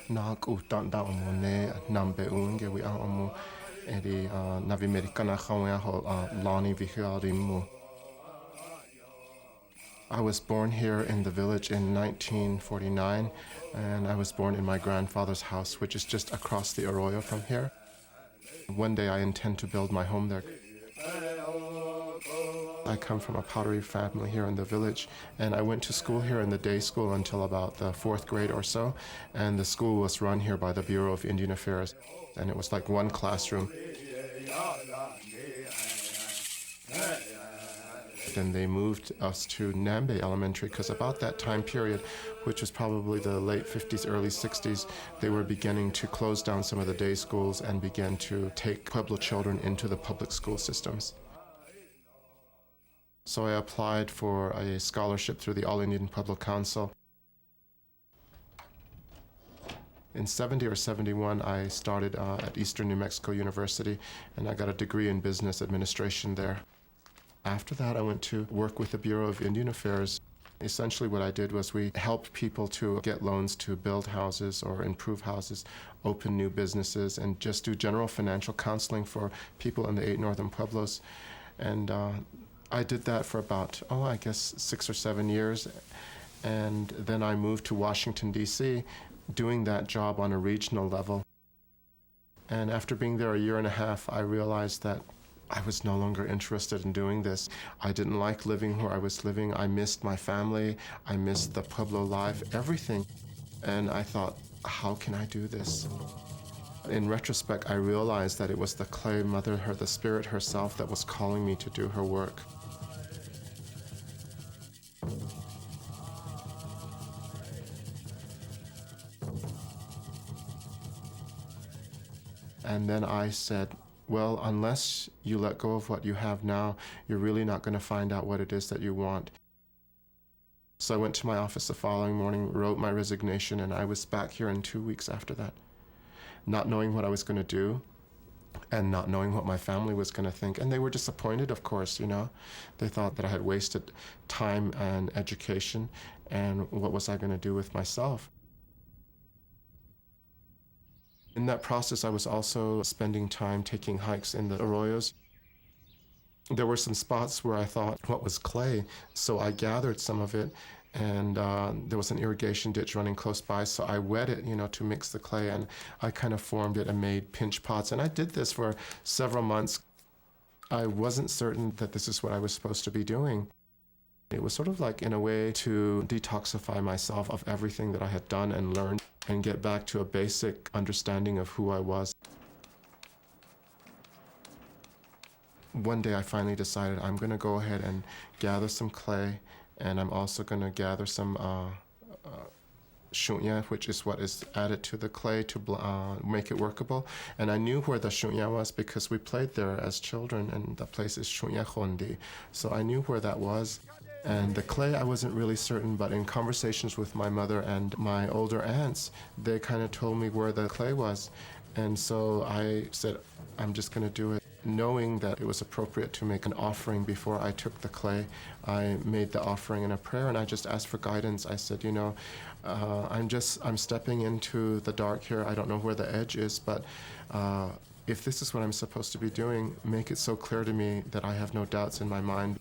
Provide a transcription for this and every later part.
na utan da omo ne Nambe unge we omo edi Navi Americana khawe ho Lonnie Vigil. I was born here in the village in 1949, and I was born in my grandfather's house, which is just across the arroyo from here. One day I intend to build my home there. I come from a pottery family here in the village, and I went to school here in the day school until about the 4th grade or so, and the school was run here by the Bureau of Indian Affairs, and it was like one classroom. Then they moved us to Nambe Elementary because about that time period, which was probably the late 50s, early 60s, they were beginning to close down some of the day schools and began to take Pueblo children into the public school systems. So I applied for a scholarship through the All Indian Pueblo Council. In 70 or 71, I started at Eastern New Mexico University, and I got a degree in business administration there. After that, I went to work with the Bureau of Indian Affairs. Essentially what I did was we helped people to get loans to build houses or improve houses, open new businesses, and just do general financial counseling for people in the 8 northern pueblos. And I did that for about, I guess 6 or 7 years. And then I moved to Washington, D.C., doing that job on a regional level. And after being there a year and a half, I realized that I was no longer interested in doing this. I didn't like living where I was living. I missed my family. I missed the Pueblo life, everything. And I thought, how can I do this? In retrospect, I realized that it was the clay mother, the spirit herself, that was calling me to do her work. And then I said, well, unless you let go of what you have now, you're really not going to find out what it is that you want. So I went to my office the following morning, wrote my resignation, and I was back here in 2 weeks after that, not knowing what I was going to do and not knowing what my family was going to think. And they were disappointed, of course, you know. They thought that I had wasted time and education, and what was I going to do with myself? In that process, I was also spending time taking hikes in the arroyos. There were some spots where I thought, what was clay? So I gathered some of it, and there was an irrigation ditch running close by, so I wet it, to mix the clay, and I kind of formed it and made pinch pots. And I did this for several months. I wasn't certain that this is what I was supposed to be doing. It was sort of like, in a way, to detoxify myself of everything that I had done and learned and get back to a basic understanding of who I was. One day I finally decided I'm going to go ahead and gather some clay, and I'm also going to gather some shunya, which is what is added to the clay to make it workable. And I knew where the shunya was because we played there as children, and the place is Shunya Khondi. So I knew where that was. And the clay, I wasn't really certain, but in conversations with my mother and my older aunts, they kind of told me where the clay was. And so I said, I'm just going to do it. Knowing that it was appropriate to make an offering before I took the clay, I made the offering in a prayer, and I just asked for guidance. I said, I'm stepping into the dark here. I don't know where the edge is, but if this is what I'm supposed to be doing, make it so clear to me that I have no doubts in my mind.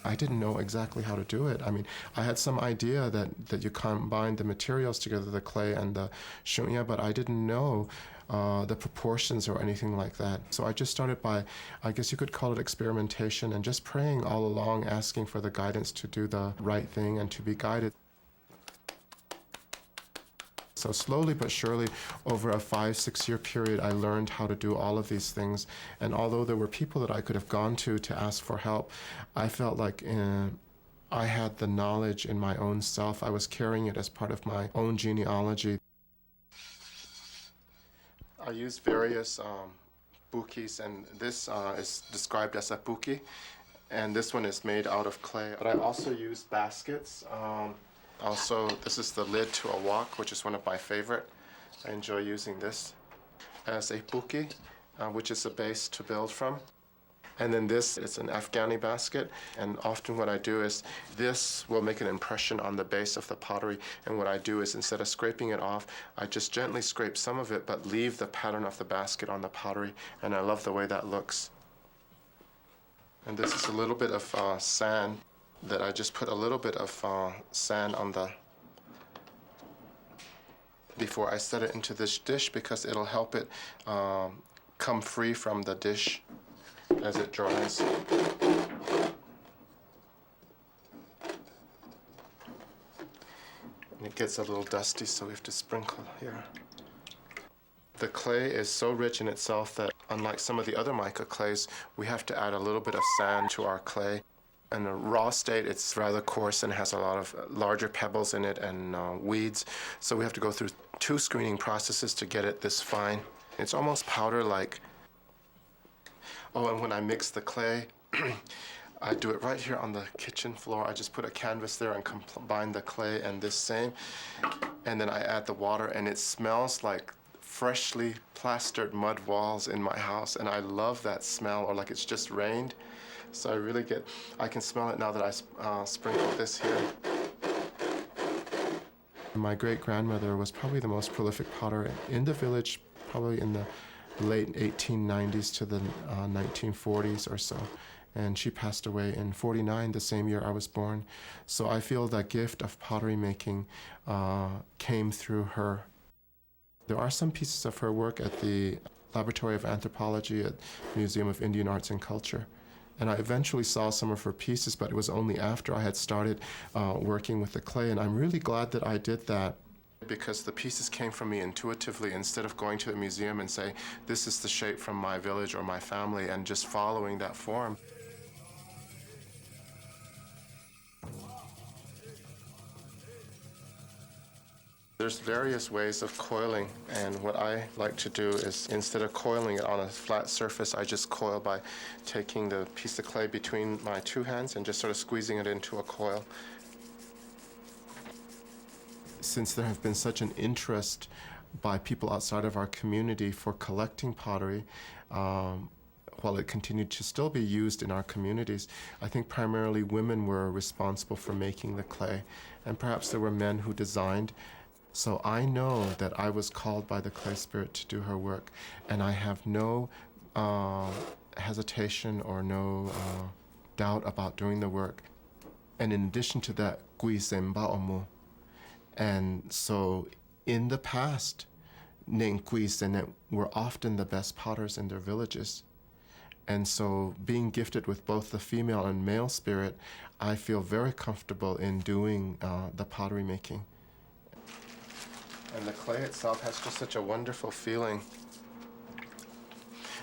I didn't know exactly how to do it. I mean, I had some idea that you combine the materials together, the clay and the shunya, but I didn't know the proportions or anything like that. So I just started by, I guess you could call it experimentation, and just praying all along, asking for the guidance to do the right thing and to be guided. So slowly but surely, over a 5-6 year period, I learned how to do all of these things. And although there were people that I could have gone to ask for help, I felt like I had the knowledge in my own self. I was carrying it as part of my own genealogy. I used various bukis, and this is described as a buki, and this one is made out of clay. But I also used baskets. Also, this is the lid to a wok, which is one of my favorite. I enjoy using this as a buki, which is a base to build from. And then this is an Afghani basket, and often what I do is this will make an impression on the base of the pottery, and what I do is instead of scraping it off, I just gently scrape some of it but leave the pattern of the basket on the pottery, and I love the way that looks. And this is a little bit of sand that I just put a little bit of sand on the before I set it into this dish, because it'll help it come free from the dish as it dries. And it gets a little dusty, so we have to sprinkle here. The clay is so rich in itself that unlike some of the other mica clays, we have to add a little bit of sand to our clay. In the raw state, it's rather coarse and has a lot of larger pebbles in it and weeds. So we have to go through 2 screening processes to get it this fine. It's almost powder-like. Oh, and when I mix the clay, I do it right here on the kitchen floor. I just put a canvas there and combine the clay and this same. And then I add the water, and it smells like freshly plastered mud walls in my house. And I love that smell, or like it's just rained. So I can smell it now that I sprinkled this here. My great-grandmother was probably the most prolific potter in the village, probably in the late 1890s to the 1940s or so. And she passed away in 49, the same year I was born. So I feel that gift of pottery making came through her. There are some pieces of her work at the Laboratory of Anthropology at Museum of Indian Arts and Culture. And I eventually saw some of her pieces, but it was only after I had started working with the clay. And I'm really glad that I did that, because the pieces came from me intuitively, instead of going to the museum and say, this is the shape from my village or my family, and just following that form. There's various ways of coiling, and what I like to do is, instead of coiling it on a flat surface, I just coil by taking the piece of clay between my 2 hands and just sort of squeezing it into a coil. Since there have been such an interest by people outside of our community for collecting pottery, while it continued to still be used in our communities, I think primarily women were responsible for making the clay, and perhaps there were men who designed. So I know that I was called by the clay spirit to do her work, and I have no hesitation or no doubt about doing the work. And in addition to that, gui semba omu. And so in the past, Nengquis were often the best potters in their villages. And so being gifted with both the female and male spirit, I feel very comfortable in doing the pottery making. And the clay itself has just such a wonderful feeling.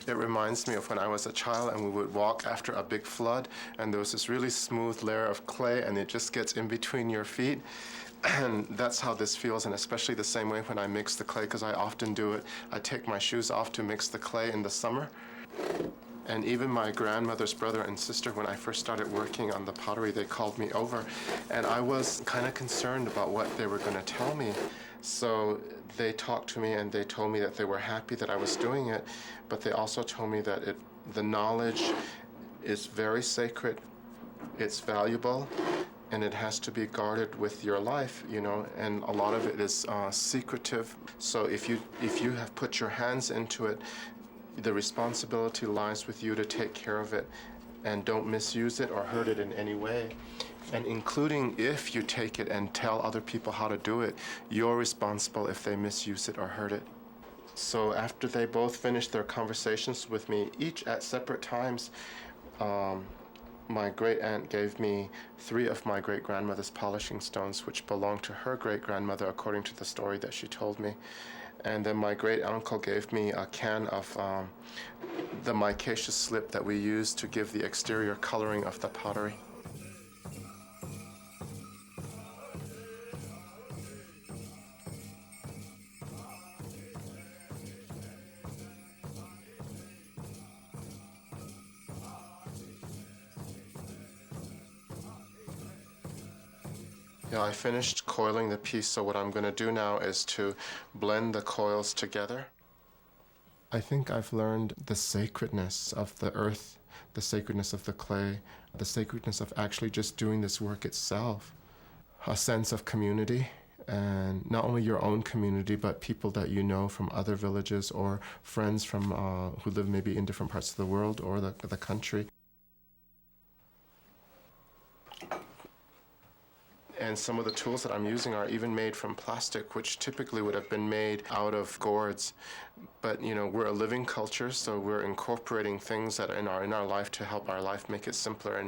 It reminds me of when I was a child and we would walk after a big flood, and there was this really smooth layer of clay, and it just gets in between your feet. And that's how this feels, and especially the same way when I mix the clay, because I often do it. I take my shoes off to mix the clay in the summer. And even my grandmother's brother and sister, when I first started working on the pottery, they called me over, and I was kind of concerned about what they were going to tell me. So they talked to me, and they told me that they were happy that I was doing it, but they also told me that the knowledge is very sacred, it's valuable, and it has to be guarded with your life, you know, and a lot of it is secretive. So if you have put your hands into it, the responsibility lies with you to take care of it, and don't misuse it or hurt it in any way. And including if you take it and tell other people how to do it, you're responsible if they misuse it or hurt it. So after they both finished their conversations with me, each at separate times, my great-aunt gave me 3 of my great-grandmother's polishing stones, which belonged to her great-grandmother, according to the story that she told me. And then my great-uncle gave me a can of the micaceous slip that we use to give the exterior coloring of the pottery. Yeah, I finished coiling the piece, so what I'm going to do now is to blend the coils together. I think I've learned the sacredness of the earth, the sacredness of the clay, the sacredness of actually just doing this work itself, a sense of community, and not only your own community, but people that you know from other villages or friends from who live maybe in different parts of the world or the country. And some of the tools that I'm using are even made from plastic, which typically would have been made out of gourds. But you know, we're a living culture, so we're incorporating things that are in our life to help our life, make it simpler.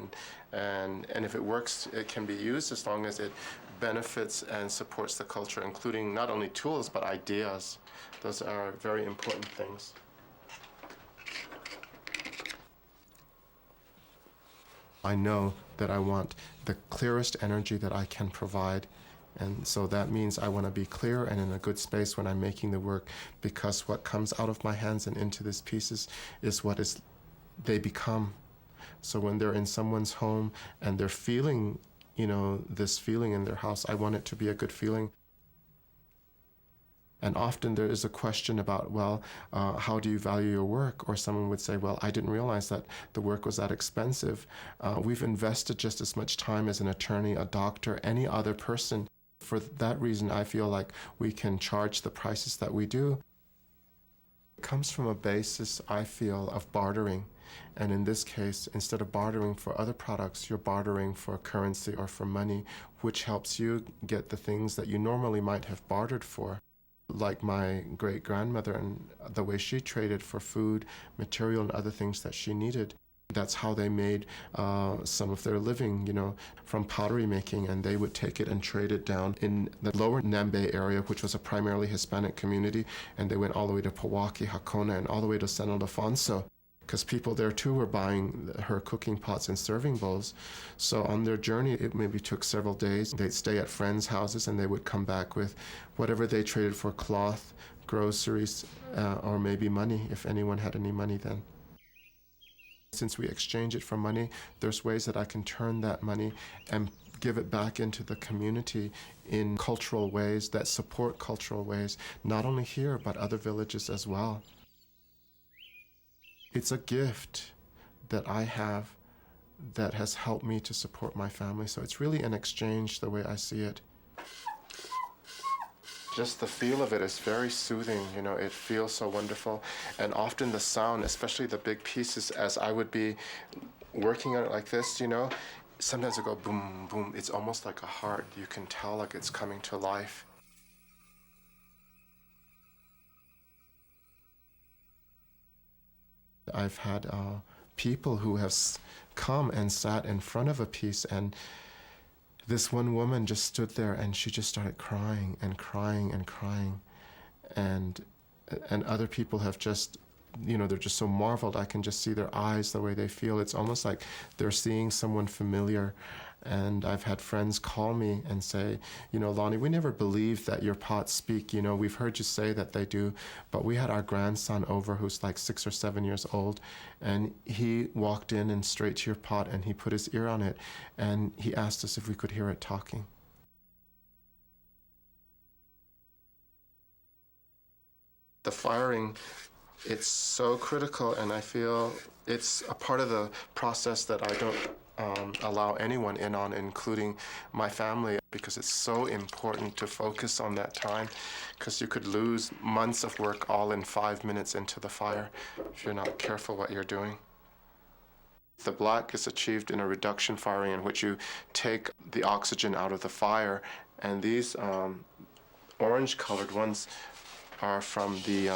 And if it works, it can be used as long as it benefits and supports the culture, including not only tools but ideas. Those are very important things. I know that I want the clearest energy that I can provide. And so that means I want to be clear and in a good space when I'm making the work, because what comes out of my hands and into these pieces is what they become. So when they're in someone's home and they're feeling, you know, this feeling in their house, I want it to be a good feeling. And often there is a question about, well, how do you value your work? Or someone would say, well, I didn't realize that the work was that expensive. We've invested just as much time as an attorney, a doctor, any other person. For that reason, I feel like we can charge the prices that we do. It comes from a basis, I feel, of bartering. And in this case, instead of bartering for other products, you're bartering for currency or for money, which helps you get the things that you normally might have bartered for. Like my great-grandmother and the way she traded for food, material, and other things that she needed. That's how they made some of their living, you know, from pottery making, and they would take it and trade it down in the lower Nambe area, which was a primarily Hispanic community, and they went all the way to Pewaukee, Hakona, and all the way to San Ildefonso, because people there too were buying her cooking pots and serving bowls. So on their journey, it maybe took several days. They'd stay at friends' houses and they would come back with whatever they traded for: cloth, groceries, or maybe money, if anyone had any money then. Since we exchange it for money, there's ways that I can turn that money and give it back into the community in cultural ways that support cultural ways, not only here, but other villages as well. It's a gift that I have that has helped me to support my family. So it's really an exchange, the way I see it. Just the feel of it is very soothing, you know, it feels so wonderful. And often the sound, especially the big pieces, as I would be working on it like this, you know, sometimes it go boom, boom. It's almost like a heart. You can tell like it's coming to life. I've had people who have come and sat in front of a piece, and this one woman just stood there and she just started crying and crying and crying. And other people have just, you know, they're just so marveled. I can just see their eyes, the way they feel. It's almost like they're seeing someone familiar. And I've had friends call me and say, you know, Lonnie, we never believed that your pots speak. You know, we've heard you say that they do, but we had our grandson over who's like 6 or 7 years old, and he walked in and straight to your pot and he put his ear on it and he asked us if we could hear it talking. The firing, it's so critical, and I feel it's a part of the process that I don't allow anyone in on, including my family, because it's so important to focus on that time, because you could lose months of work all in 5 minutes into the fire if you're not careful what you're doing. The black is achieved in a reduction firing, in which you take the oxygen out of the fire, and these orange-colored ones are from the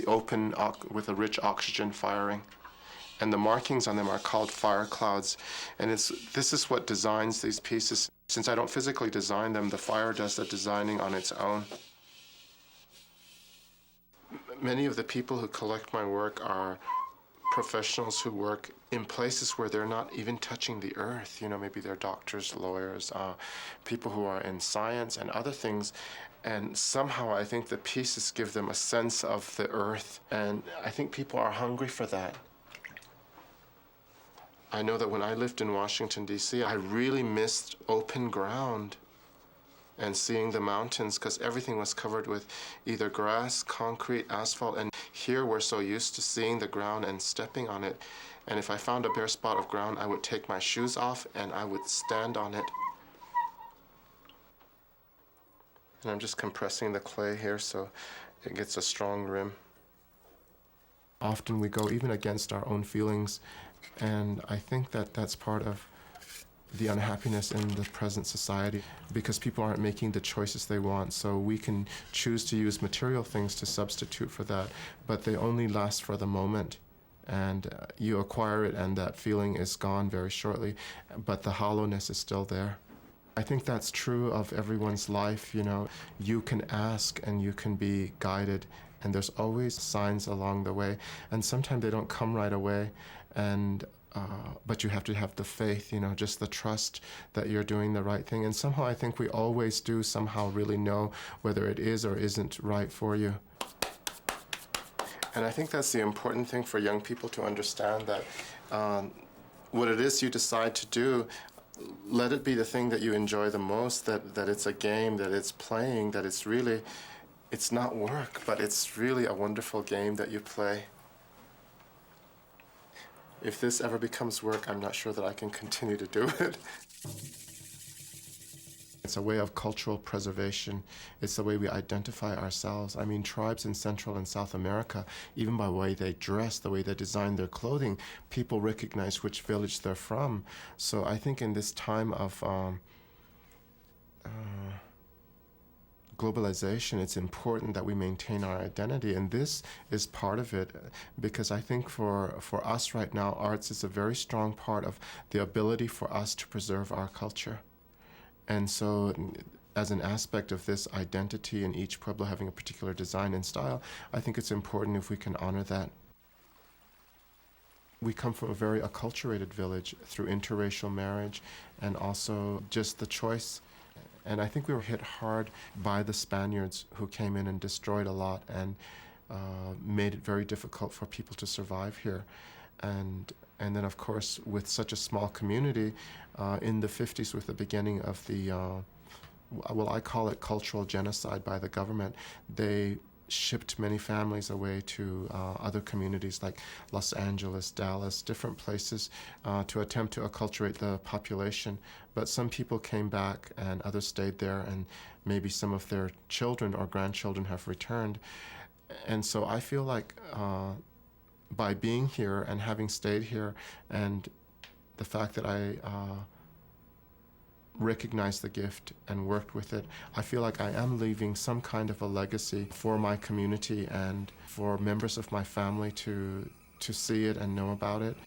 open with a rich oxygen firing. And the markings on them are called fire clouds. And this is what designs these pieces. Since I don't physically design them, the fire does the designing on its own. Many of the people who collect my work are professionals who work in places where they're not even touching the earth. You know, maybe they're doctors, lawyers, people who are in science and other things. And somehow I think the pieces give them a sense of the earth. And I think people are hungry for that. I know that when I lived in Washington, D.C., I really missed open ground. and seeing the mountains, because everything was covered with either grass, concrete, asphalt, and here we're so used to seeing the ground and stepping on it. And if I found a bare spot of ground, I would take my shoes off and I would stand on it. And I'm just compressing the clay here so it gets a strong rim. Often we go even against our own feelings, and I think that that's part of the unhappiness in the present society, because people aren't making the choices they want. So we can choose to use material things to substitute for that, but they only last for the moment. And you acquire it and that feeling is gone very shortly, but the hollowness is still there. I think that's true of everyone's life, you know. You can ask and you can be guided, and there's always signs along the way. And sometimes they don't come right away, but you have to have the faith, you know, just the trust that you're doing the right thing. And somehow I think we always do somehow really know whether it is or isn't right for you. And I think that's the important thing for young people to understand, that what it is you decide to do, let it be the thing that you enjoy the most, that it's a game, that it's playing, that it's really, it's not work, but it's really a wonderful game that you play. If this ever becomes work, I'm not sure that I can continue to do it. It's a way of cultural preservation. It's the way we identify ourselves. I mean, tribes in Central and South America, even by the way they dress, the way they design their clothing, people recognize which village they're from. So I think in this time of globalization, it's important that we maintain our identity, and this is part of it, because I think for us right now, arts is a very strong part of the ability for us to preserve our culture. And so as an aspect of this identity in each pueblo having a particular design and style, I think it's important if we can honor that. We come from a very acculturated village through interracial marriage and also just the choice. And I think we were hit hard by the Spaniards, who came in and destroyed a lot and made it very difficult for people to survive here. And then, of course, with such a small community, in the 50s, with the beginning of the, well, I call it cultural genocide by the government, they shipped many families away to other communities like Los Angeles, Dallas, different places to attempt to acculturate the population. But some people came back and others stayed there, and maybe some of their children or grandchildren have returned. And so I feel like by being here and having stayed here, and the fact that I recognized the gift and worked with it, I feel like I am leaving some kind of a legacy for my community and for members of my family to see it and know about it.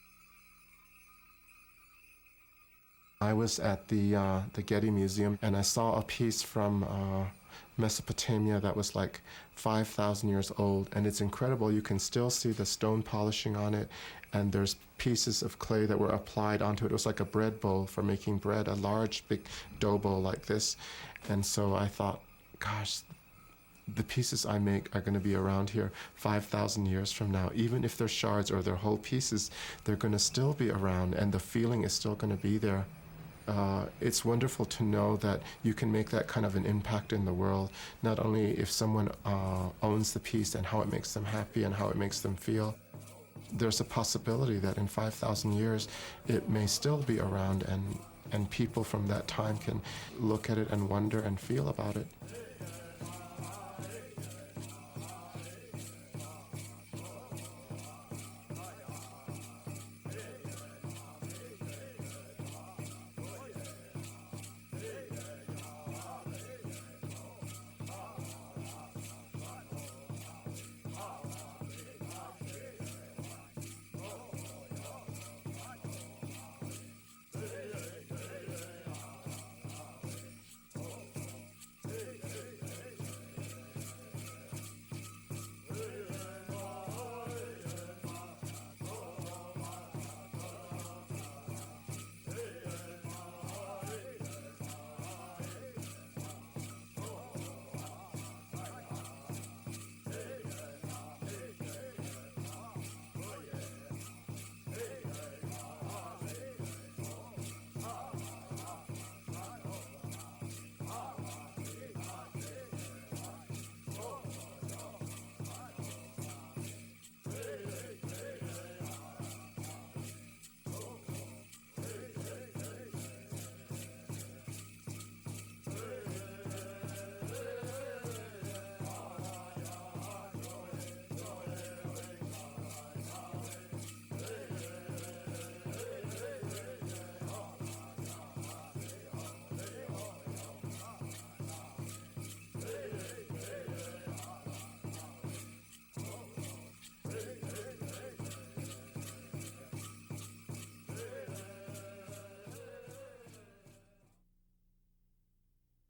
I was at the Getty Museum, and I saw a piece from Mesopotamia that was like 5,000 years old, and it's incredible. You can still see the stone polishing on it, and there's pieces of clay that were applied onto it. It was like a bread bowl for making bread, a large big dough bowl like this. And so I thought, gosh, the pieces I make are going to be around here 5,000 years from now. Even if they're shards or they're whole pieces, they're going to still be around, and the feeling is still going to be there. It's wonderful to know that you can make that kind of an impact in the world, not only if someone owns the piece and how it makes them happy and how it makes them feel. There's a possibility that in 5,000 years it may still be around, and people from that time can look at it and wonder and feel about it.